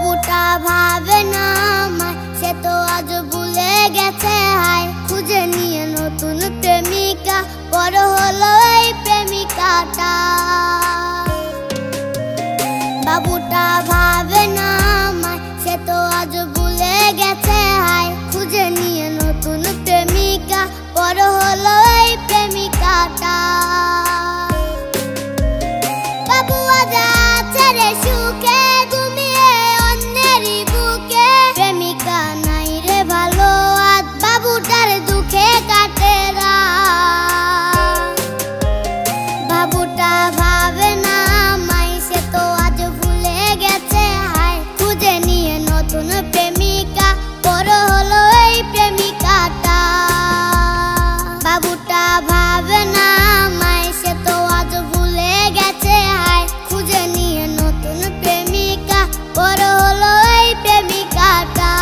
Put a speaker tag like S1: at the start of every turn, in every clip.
S1: বাবুটা ভাবে না আমায়, সে তো আজ ভুলে গেছে হায়। খুঁজে নিয়ে নতুন প্রেমিকা, বড় হলো এই প্রেমিকাটা। বাবুটা ভাবে না আমায়, সে তো আজ ভুলে গেছে হায়। খুঁজে নিয়ে নতুন প্রেমিকা, বড় হলো এই প্রেমিকাটা। বাবু আজ আছে রে সুখে, তুমি অন্যেরই বুকে। প্রেমিকা নাই রে ভালো, আজ বাবুটার দুঃখে কাটে রাত। বাবুটা ভাবে না আমায়, সে তো আজ ভুলে গেছে হায়। খুঁজে নিয়ে নতুন প্রেমিকা, বড় হলো এই প্রেমিকাটা। বাবুটা ভাবে না আমায়, সে তো আজ ভুলে গেছে হায়। খুঁজে নিয়ে নতুন প্রেমিকা, বড় হলো এই প্রেমিকাটা।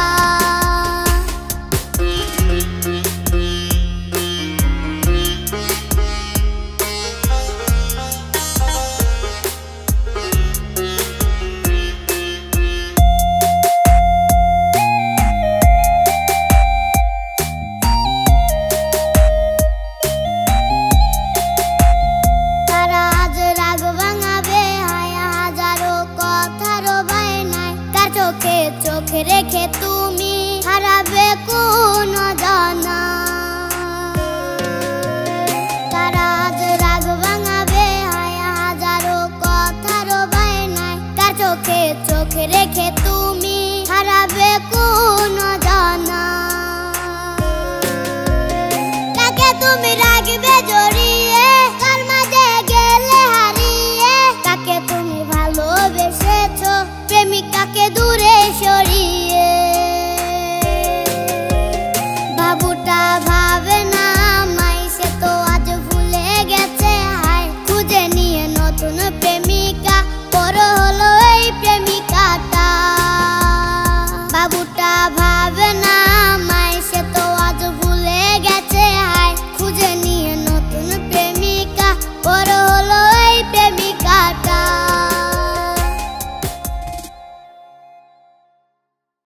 S1: তারা আজ রাগ ভাঙাবে হায়, হাজারো কথার বায়নায়। কার চোখে চোখ রেখে তুমি হারাবে কোন জানা। তারা আজ রাগ ভাঙাবে হায়, হাজারো কথার বায়নায়। কার চোখে চোখ রেখে তুমি হারাবে কোন জানা। তাকে তুমি রাখবে